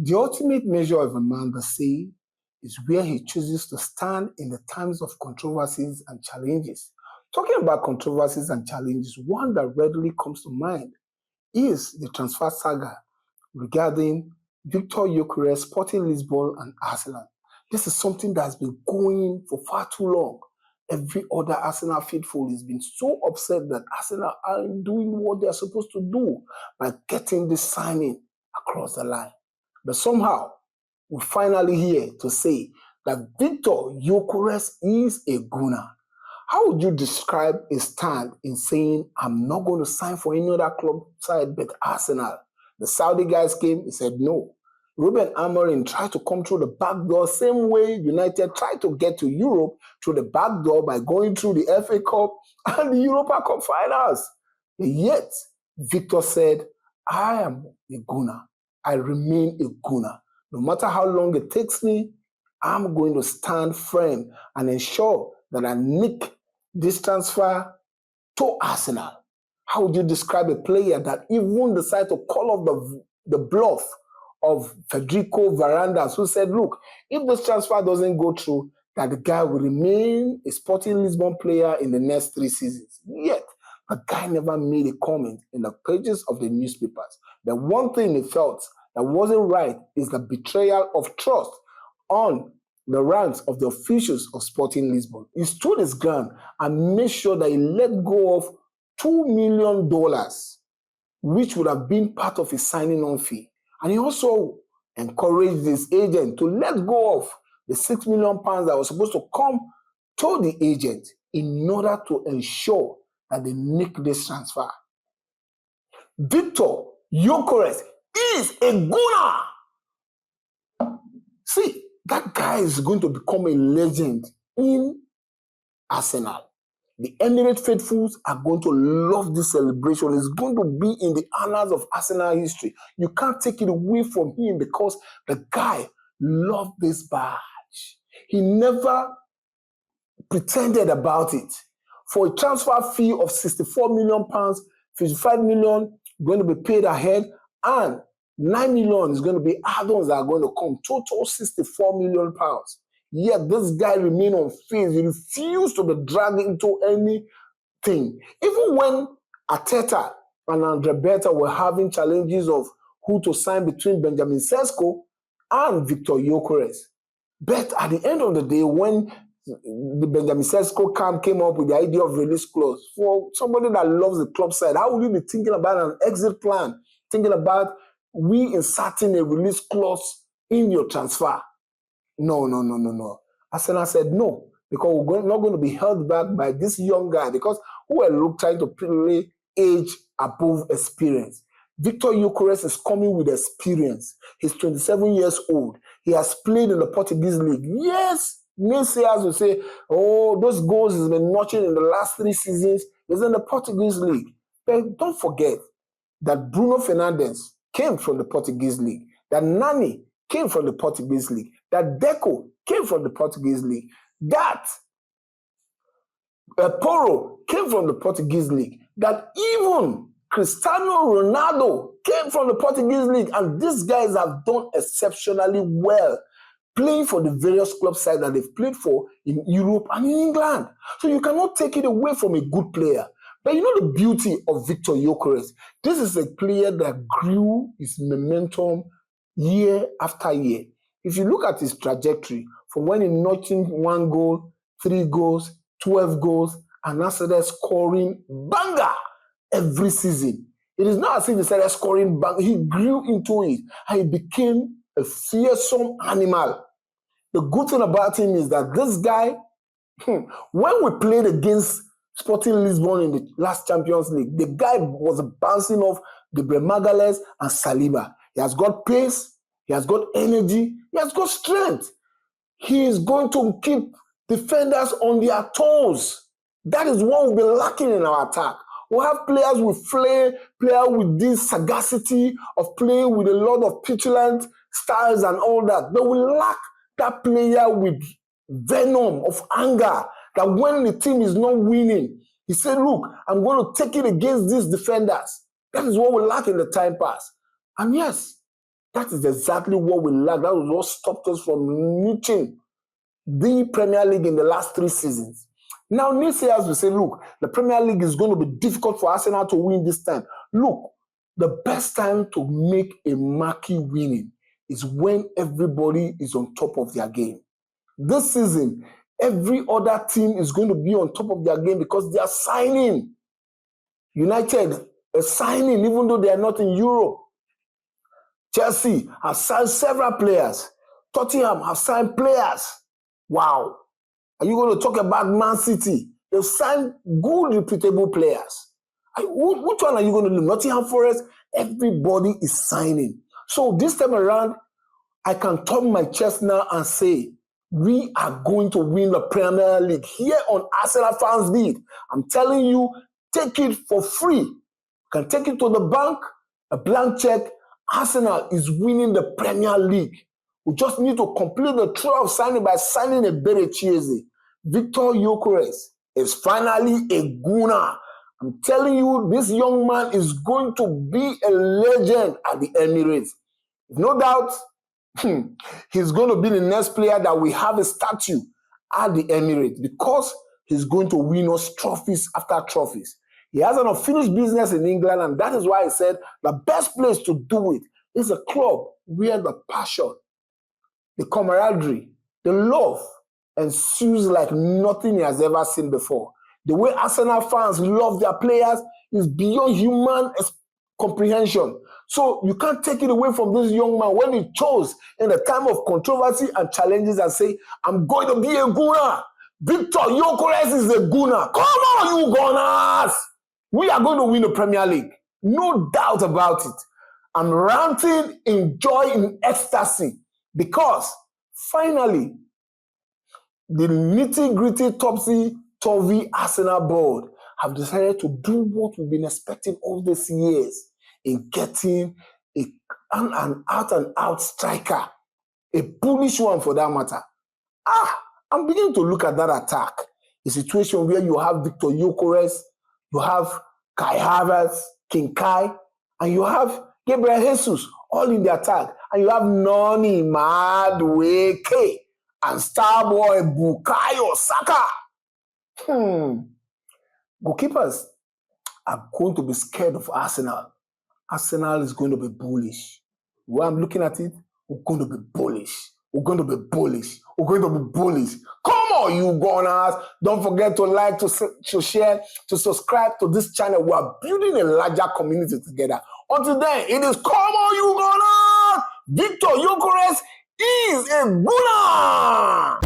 The ultimate measure of a man, they say, is where he chooses to stand in the times of controversies and challenges. Talking about controversies and challenges, one that readily comes to mind is the transfer saga regarding Victor Gyökeres, Sporting Lisbon, and Arsenal. This is something that has been going for far too long. Every other Arsenal faithful has been so upset that Arsenal aren't doing what they're supposed to do by getting this signing across the line. But somehow, we're finally here to say that Victor Gyökeres is a gunner. How would you describe his stand in saying, I'm not going to sign for any other club side but Arsenal? The Saudi guys came, he said no. Ruben Amorim tried to come through the back door, same way United tried to get to Europe through the back door by going through the FA Cup and the Europa Cup finals. Yet, Victor said, I am a gunner. I remain a gunner. No matter how long it takes me, I'm going to stand firm and ensure that I nick this transfer to Arsenal. How would you describe a player that even decided to call off the bluff of Federico Varandas, who said, look, if this transfer doesn't go through, that the guy will remain a Sporting Lisbon player in the next 3 seasons. Yet, the guy never made a comment in the pages of the newspapers. The one thing he felt that wasn't right is the betrayal of trust on the ranks of the officials of Sporting Lisbon. He stood his ground and made sure that he let go of $2 million, which would have been part of his signing on fee. And he also encouraged his agent to let go of the £6 million that was supposed to come to the agent in order to ensure that they nick this transfer. Victor Gyökeres is a gunner. See, that guy is going to become a legend in Arsenal. The Emirates faithfuls are going to love this celebration. It's going to be in the annals of Arsenal history. You can't take it away from him because the guy loved this badge. He never pretended about it. For a transfer fee of £64 million, £55 million going to be paid ahead, and £9 million is going to be add-ons that are going to come. Total £64 million. Yet this guy remained on faith. He refused to be dragged into anything. Even when Arteta and Andre Berta were having challenges of who to sign between Benjamin Sesko and Victor Gyökeres. But at the end of the day, when the Benjamin Sesko camp came up with the idea of release clause, for somebody that loves the club side, how would you be thinking about an exit plan, thinking about we inserting a release clause in your transfer? No. Arsenal said no, because we're not going to be held back by this young guy, because who are trying to play age above experience. Victor Gyökeres is coming with experience. He's 27 years old. He has played in the Portuguese league. Yes, naysayers will say, oh, those goals he's been notching in the last 3 seasons is in the Portuguese league. But don't forget that Bruno Fernandes came from the Portuguese league, that Nani came from the Portuguese league, that Deco came from the Portuguese league, that Porro came from the Portuguese league, that even Cristiano Ronaldo came from the Portuguese league, and these guys have done exceptionally well playing for the various club sides that they've played for in Europe and in England. So you cannot take it away from a good player. But you know the beauty of Victor Gyökeres? This is a player that grew his momentum year after year. If you look at his trajectory, from when he notched 1 goal, 3 goals, 12 goals, and now started scoring banger every season. It is not as if he started scoring banger. He grew into it, and he became a fearsome animal. The good thing about him is that this guy, when we played against Sporting Lisbon in the last Champions League, the guy was bouncing off Gabriel Magalhaes and Saliba. He has got pace, he has got energy, he has got strength. He is going to keep defenders on their toes. That is what we'll be lacking in our attack. We'll have players with flair, players with this sagacity of playing with a lot of petulant styles and all that. But we lack that player with venom of anger, that when the team is not winning, he said, look, I'm going to take it against these defenders. That is what we lack in the time pass. And yes, That is exactly what we lack. That was what stopped us from reaching the Premier League in the last 3 seasons. Now, naysayers will say, look, the Premier League is going to be difficult for Arsenal to win this time. Look, the best time to make a marquee winning is when everybody is on top of their game. This season, every other team is going to be on top of their game because they are signing. United is signing even though they are not in Europe. Chelsea have signed several players. Tottenham have signed players. Wow. Are you going to talk about Man City? They've signed good, reputable players. Which one are you going to do? Nottingham Forest? Everybody is signing. So this time around, I can turn my chest now and say, we are going to win the Premier League here on Arsenal Fans Beat. I'm telling you, take it for free. You can take it to the bank, a blank check. Arsenal is winning the Premier League. We just need to complete the tour of signing by signing a Eberechi. Victor Gyökeres is finally a Gunner. I'm telling you, this young man is going to be a legend at the Emirates. No doubt, he's going to be the next player that we have a statue at the Emirates because he's going to win us trophies after trophies. He has an unfinished business in England, and that is why I said the best place to do it is a club where the passion, the camaraderie, the love ensues like nothing he has ever seen before. The way Arsenal fans love their players is beyond human comprehension. So you can't take it away from this young man when he chose in the time of controversy and challenges and say, I'm going to be a Gunner. Victor Gyökeres is a Gunner. Come on, you Gunners! We are going to win the Premier League. No doubt about it. I'm ranting in joy, in ecstasy, because finally, the nitty-gritty, topsy-turvy Arsenal board have decided to do what we've been expecting all these years in getting an out-and-out striker, a bullish one for that matter. I'm beginning to look at that attack, a situation where you have Victor Gyökeres, you have Kai Havertz, King Kai, and you have Gabriel Jesus all in the attack, and you have Noni Madueke and Starboy Bukayo Saka. Goalkeepers are going to be scared of Arsenal. Arsenal is going to be bullish. When I'm looking at it, we're going to be bullish. We're going to be bullish. We're going to be bullish. Come on, you Gunners. Don't forget to like, to share, to subscribe to this channel. We are building a larger community together. Until then, it is come on, you Gunners. Victor Gyökeres is a Gunner.